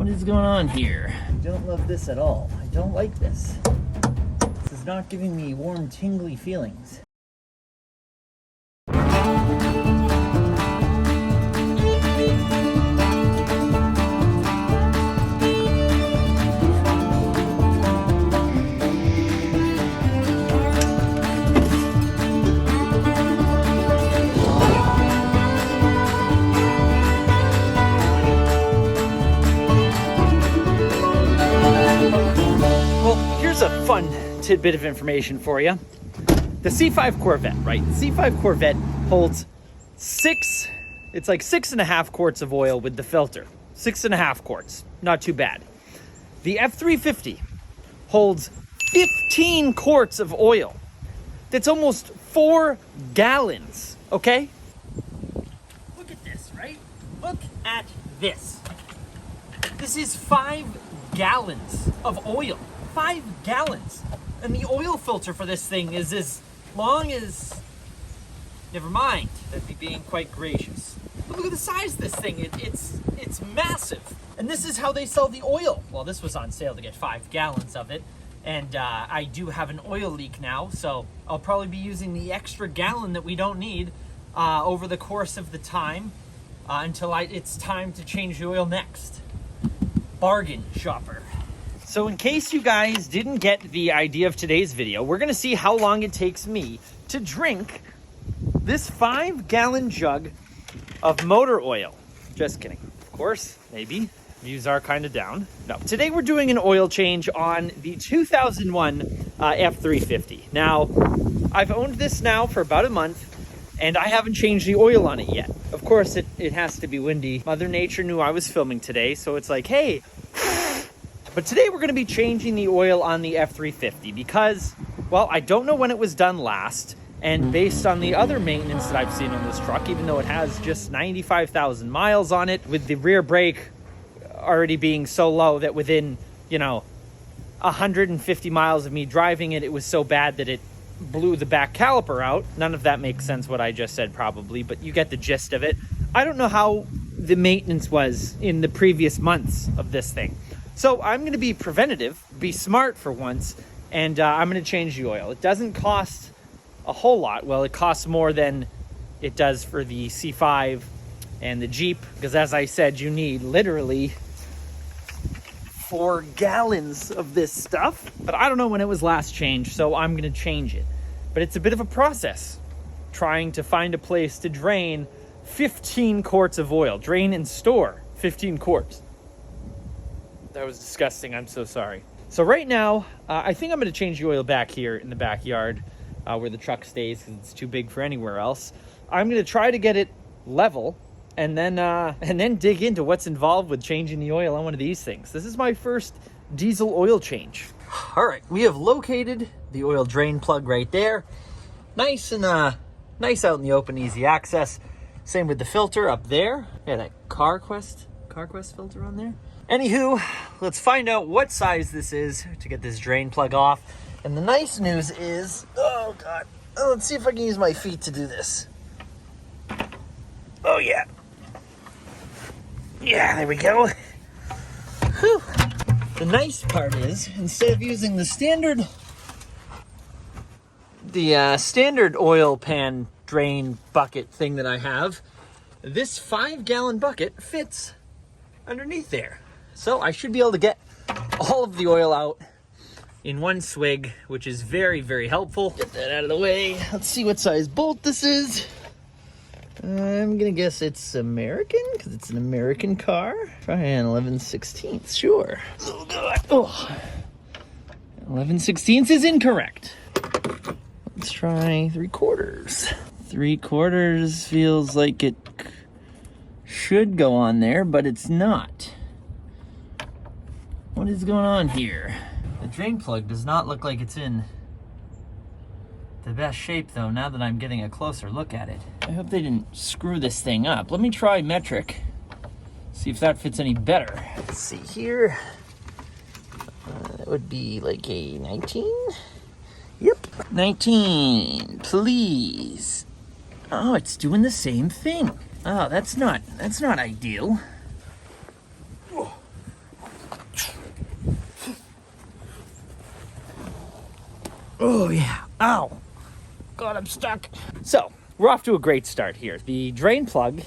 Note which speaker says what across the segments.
Speaker 1: What is going on here? I don't love this at all. I don't like this. This is not giving me warm, tingly feelings. A fun tidbit of information for you. The C5 Corvette, right? The C5 Corvette holds it's like 6.5 quarts of oil with the filter. 6.5 quarts, not too bad. The F350 holds 15 quarts of oil. That's almost 4 gallons, okay? Look at this, right? Look at this. This is 5 gallons of oil. 5 gallons. And the oil filter for this thing is as long as... Never mind. That'd be being quite gracious. But look at the size of this thing. It's massive. And this is how they sell the oil. Well, this was on sale to get 5 gallons of it. And I do have an oil leak now, so I'll probably be using the extra gallon that we don't need over the course of the time until it's time to change the oil next. Bargain shopper. So in case you guys didn't get the idea of today's video, we're going to see how long it takes me to drink this 5-gallon jug of motor oil. Just kidding. Of course, maybe. Views are kind of down. No. Today we're doing an oil change on the 2001 F350. Now, I've owned this now for about a month, and I haven't changed the oil on it yet. Of course, it has to be windy. Mother Nature knew I was filming today, so it's like, hey... But today we're going to be changing the oil on the F350 because, well, I don't know when it was done last. And based on the other maintenance that I've seen on this truck, even though it has just 95,000 miles on it, with the rear brake already being so low that within, 150 miles of me driving it, it was so bad that it blew the back caliper out. None of that makes sense what I just said probably, but you get the gist of it. I don't know how the maintenance was in the previous months of this thing. So I'm going to be preventative, be smart for once, and I'm going to change the oil. It doesn't cost a whole lot. Well, it costs more than it does for the C5 and the Jeep, because as I said, you need literally 4 gallons of this stuff. But I don't know when it was last changed, so I'm going to change it. But it's a bit of a process, trying to find a place to drain 15 quarts of oil. Drain and store 15 quarts. That was disgusting. I'm so sorry. So right now, I think I'm going to change the oil back here in the backyard where the truck stays because it's too big for anywhere else. I'm going to try to get it level and then dig into what's involved with changing the oil on one of these things. This is my first diesel oil change. All right, we have located the oil drain plug right there. Nice and nice out in the open, easy access. Same with the filter up there. Yeah, that CarQuest filter on there. Anywho, let's find out what size this is to get this drain plug off. And the nice news is, oh God, let's see if I can use my feet to do this. Oh yeah. Yeah, there we go. Whew. The nice part is, instead of using the standard oil pan drain bucket thing that I have, this 5-gallon bucket fits underneath there. So I should be able to get all of the oil out in one swig, which is very, very helpful. Get that out of the way. Let's see what size bolt this is. I'm gonna guess it's American, because it's an American car. Try an 11/16, sure. Oh God. Oh. 11/16 is incorrect. Let's try 3/4. 3/4 feels like it should go on there, but it's not. What is going on here? The drain plug does not look like it's in the best shape though, now that I'm getting a closer look at it. I hope they didn't screw this thing up. Let me try metric. See if that fits any better. Let's see here. That would be like a 19? Yep, 19, please. Oh, it's doing the same thing. Oh, that's not ideal. Oh yeah, ow. God, I'm stuck. So, we're off to a great start here. The drain plug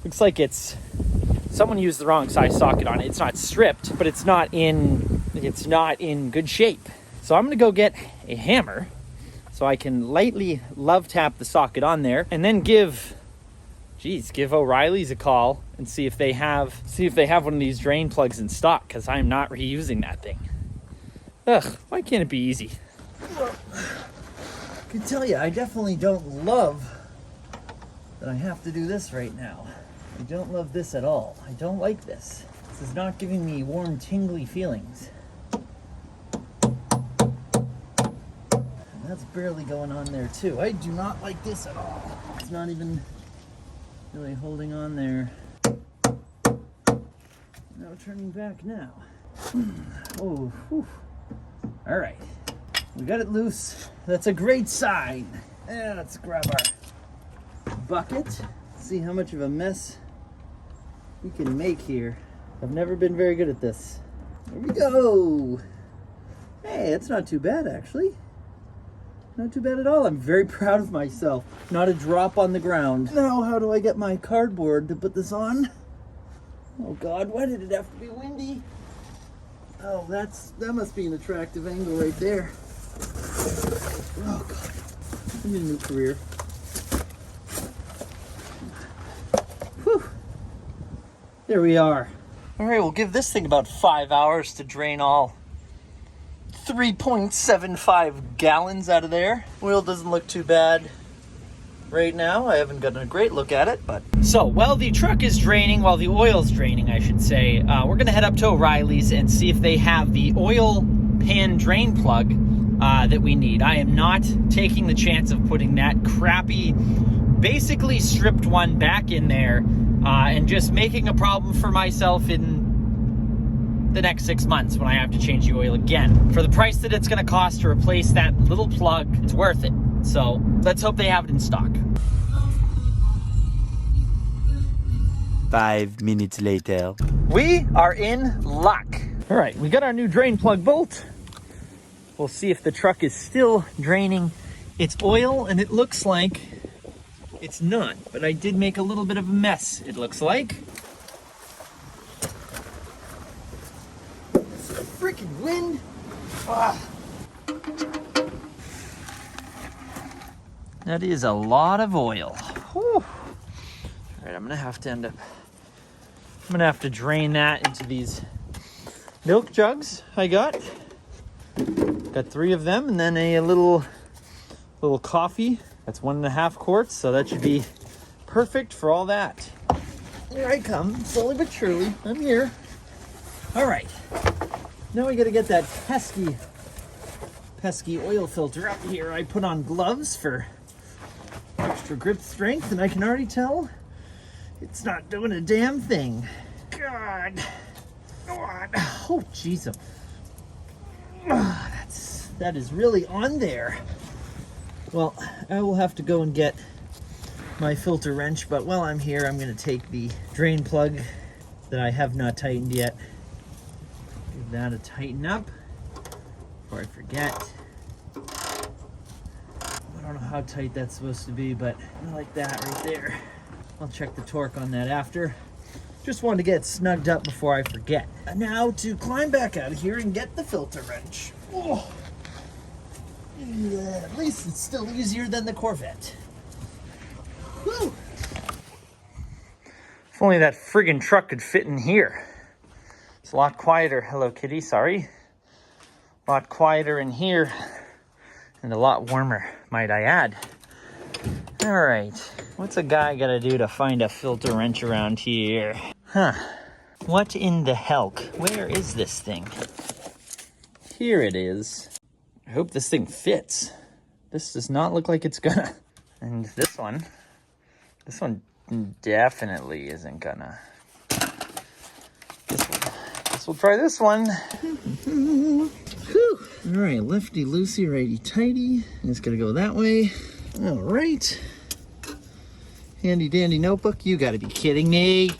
Speaker 1: looks like someone used the wrong size socket on it. It's not stripped, but it's not in good shape. So I'm gonna go get a hammer so I can lightly love tap the socket on there and then give O'Reilly's a call and see if they have one of these drain plugs in stock, because I'm not reusing that thing. Ugh, why can't it be easy? Well, I can tell you, I definitely don't love that I have to do this right now. I don't love this at all. I don't like this. This is not giving me warm, tingly feelings. That's barely going on there too. I do not like this at all. It's not even really holding on there. No turning back now. Oh, whew. All right. We got it loose. That's a great sign. And let's grab our bucket. See how much of a mess we can make here. I've never been very good at this. There we go. Hey, it's not too bad actually. Not too bad at all. I'm very proud of myself. Not a drop on the ground. Now, how do I get my cardboard to put this on? Oh God, why did it have to be windy? Oh, that must be an attractive angle right there. Oh God, I need a new career. Whew. There we are. All right, we'll give this thing about 5 hours to drain all 3.75 gallons out of there. Oil doesn't look too bad right now. I haven't gotten a great look at it, but... So, while the truck is draining, while the oil's draining, I should say, we're gonna head up to O'Reilly's and see if they have the oil pan drain plug that we need. I am not taking the chance of putting that crappy, basically stripped one back in there and just making a problem for myself in the next 6 months when I have to change the oil again. For the price that it's gonna cost to replace that little plug, it's worth it. So let's hope they have it in stock.
Speaker 2: 5 minutes later.
Speaker 1: We are in luck. All right, we got our new drain plug bolt. We'll see if the truck is still draining its oil, and it looks like it's not, but I did make a little bit of a mess, it looks like. Freaking wind. That is a lot of oil. Whew. All right, I'm gonna have to drain that into these milk jugs I got. Got 3 of them, and then a little coffee. That's 1.5 quarts, so that should be perfect for all that. Here I come, slowly but surely. I'm here. All right. Now we gotta get that pesky oil filter up here. I put on gloves for extra grip strength, and I can already tell it's not doing a damn thing. God. Oh, jeez. That is really on there. Well, I will have to go and get my filter wrench, but while I'm here, I'm gonna take the drain plug that I have not tightened yet. Give that a tighten up before I forget. I don't know how tight that's supposed to be, but I like that right there. I'll check the torque on that after. Just wanted to get snugged up before I forget. And now to climb back out of here and get the filter wrench. Oh. Yeah, at least it's still easier than the Corvette. Woo. If only that friggin' truck could fit in here. It's a lot quieter. Hello, kitty, sorry. A lot quieter in here and a lot warmer, might I add. All right, what's a guy gotta do to find a filter wrench around here? Huh, what in the helk? Where is this thing? Here it is. I hope this thing fits. This does not look like it's gonna. And this one definitely isn't gonna. We'll try this one. All right, lefty loosey, righty tighty. It's gonna go that way. All right. Handy dandy notebook. You gotta be kidding me.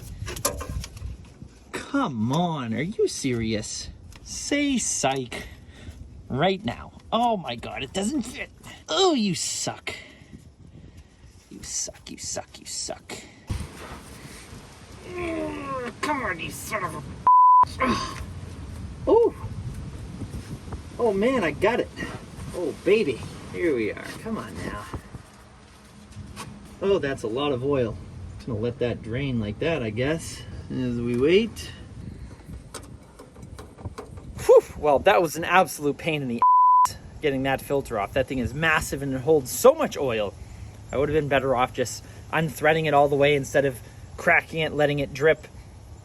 Speaker 1: Come on, are you serious? Say psych right now. Oh my God, it doesn't fit. Oh, you suck. You suck, you suck, you suck. Come on, you son of a... Oh. Oh man, I got it. Oh baby, here we are. Come on now. Oh, that's a lot of oil. Just gonna let that drain like that, I guess, as we wait. Whew, well, that was an absolute pain in the ass getting that filter off. That thing is massive and it holds so much oil. I would have been better off just unthreading it all the way instead of cracking it, letting it drip,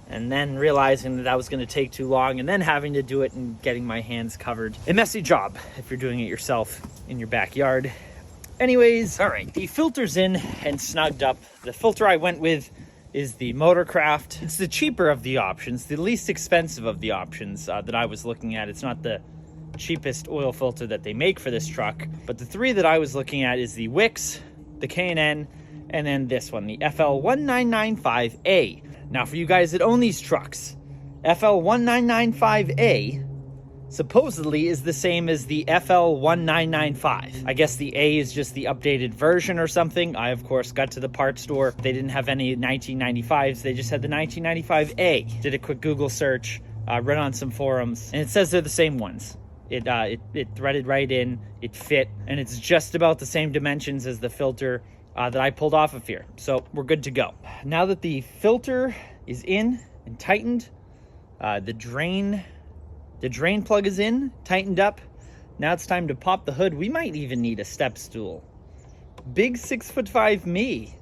Speaker 1: and then realizing that that was going to take too long, and then having to do it and getting my hands covered. A messy job if you're doing it yourself in your backyard. Anyways, all right, the filter's in and snugged up. The filter I went with is the Motorcraft. It's the cheaper of the options, the least expensive of the options that I was looking at. It's not the cheapest oil filter that they make for this truck, but the three that I was looking at is the Wix, the K&N, and then this one, the FL1995A. Now, for you guys that own these trucks, FL1995A supposedly is the same as the FL1995. I guess the A is just the updated version or something. I, of course, got to the parts store. They didn't have any 1995s. They just had the 1995A. Did a quick Google search, read on some forums, and it says they're the same ones. It threaded right in, it fit, and it's just about the same dimensions as the filter that I pulled off of here. So we're good to go. Now that the filter is in and tightened, the drain plug is in, tightened up. Now it's time to pop the hood. We might even need a step stool. Big 6'5" me.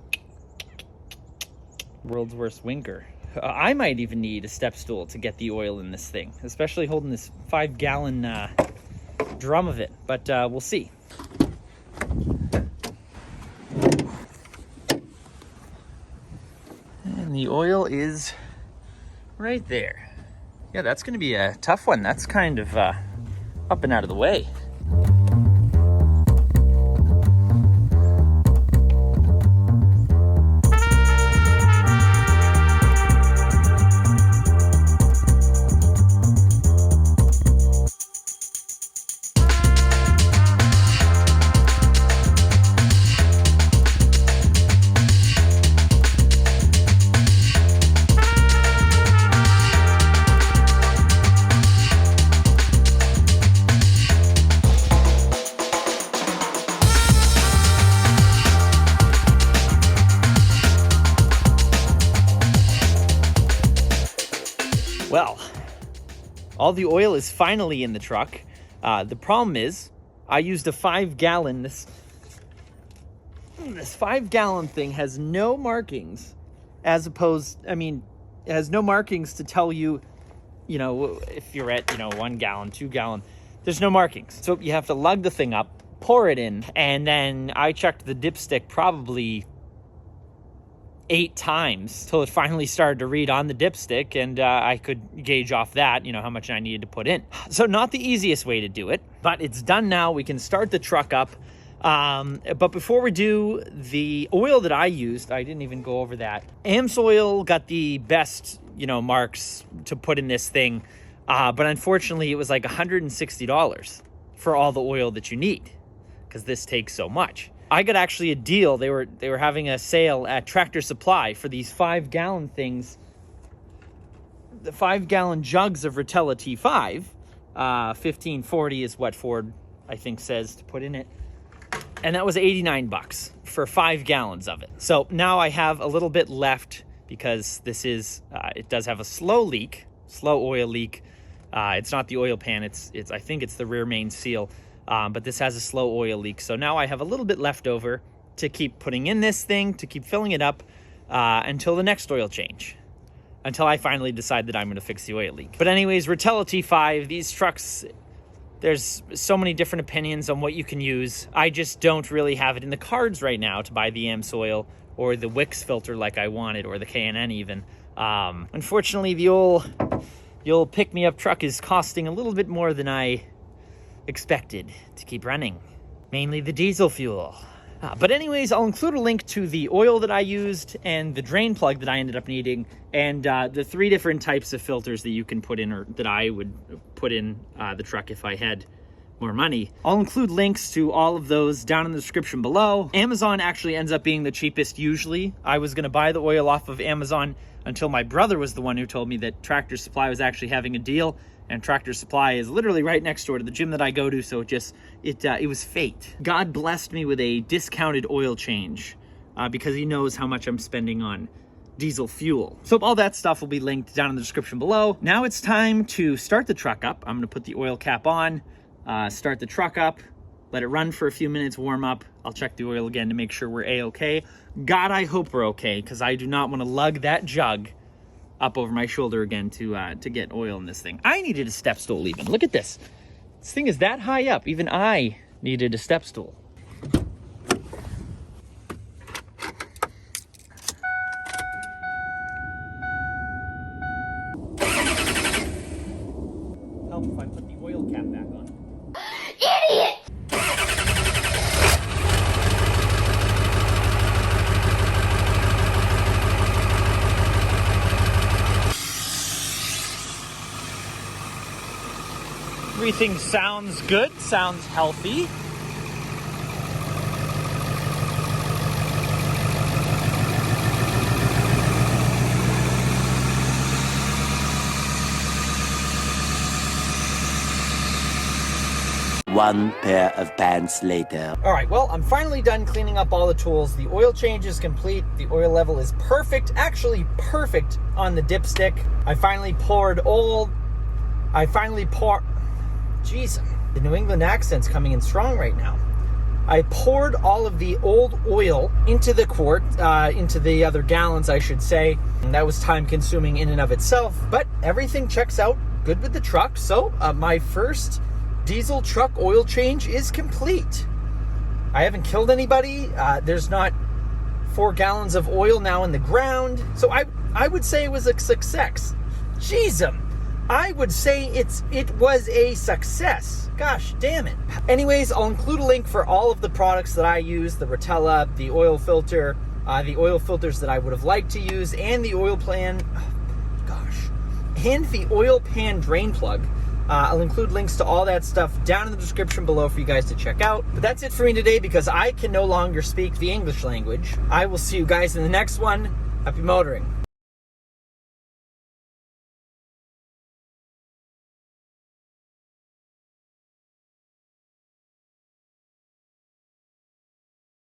Speaker 1: World's worst winker. I might even need a step stool to get the oil in this thing, especially holding this 5-gallon drum of it, but we'll see. And the oil is right there. Yeah, that's going to be a tough one. That's kind of up and out of the way. Well, all the oil is finally in the truck. The problem is I used a 5-gallon. This 5-gallon thing has no markings, as opposed, I mean, it has no markings to tell you, you know, if you're at, 1 gallon, 2 gallon, there's no markings. So you have to lug the thing up, pour it in, and then I checked the dipstick probably 8 times till it finally started to read on the dipstick, and I could gauge off that, how much I needed to put in. So not the easiest way to do it, but it's done now. We can start the truck up. But before we do, the oil that I used, I didn't even go over that. AMSOIL got the best, marks to put in this thing. But unfortunately, it was like $160 for all the oil that you need, because this takes so much. I got actually a deal. They were having a sale at Tractor Supply for these 5-gallon things. The 5-gallon jugs of Rotella T5. $15.40 is what Ford, I think, says to put in it. And that was $89 for 5 gallons of it. So now I have a little bit left, because this is, it does have a slow oil leak. It's not the oil pan. It's I think it's the rear main seal. But this has a slow oil leak. So now I have a little bit left over to keep putting in this thing, to keep filling it up until the next oil change, until I finally decide that I'm going to fix the oil leak. But anyways, Rotella T5, these trucks, there's so many different opinions on what you can use. I just don't really have it in the cards right now to buy the AMSOIL or the Wix filter like I wanted, or the K&N even. Unfortunately, the old pick-me-up truck is costing a little bit more than I expected to keep running, mainly the diesel fuel. But anyways, I'll include a link to the oil that I used and the drain plug that I ended up needing, and the 3 different types of filters that you can put in, or that I would put in the truck if I had more money. I'll include links to all of those down in the description below. Amazon actually ends up being the cheapest usually. I was gonna buy the oil off of Amazon until my brother was the one who told me that Tractor Supply was actually having a deal, and Tractor Supply is literally right next door to the gym that I go to, so it was fate. God blessed me with a discounted oil change because he knows how much I'm spending on diesel fuel. So all that stuff will be linked down in the description below. Now it's time to start the truck up. I'm gonna put the oil cap on, start the truck up, let it run for a few minutes, warm up. I'll check the oil again to make sure we're A-okay. God, I hope we're okay, because I do not want to lug that jug up over my shoulder again to get oil in this thing. I needed a step stool even. Look at this. This thing is that high up. Even I needed a step stool. Help if I put the oil cap back on. Idiot! Everything sounds good, sounds healthy.
Speaker 2: One pair of pants later.
Speaker 1: All right, well, I'm finally done cleaning up all the tools. The oil change is complete. The oil level is perfect, actually perfect on the dipstick. I finally poured. Jeez, the New England accent's coming in strong right now. I poured all of the old oil into the quart, into the other gallons, I should say. And that was time consuming in and of itself, but everything checks out good with the truck. So my first diesel truck oil change is complete. I haven't killed anybody. There's not 4 gallons of oil now in the ground. So I would say it was a success. Jeez, I would say it was a success. Gosh damn it. Anyways, I'll include a link for all of the products that I use, the Rotella, the oil filter, the oil filters that I would have liked to use, and the oil pan, and the oil pan drain plug. I'll include links to all that stuff down in the description below for you guys to check out. But that's it for me today because I can no longer speak the English language. I will see you guys in the next one. Happy motoring.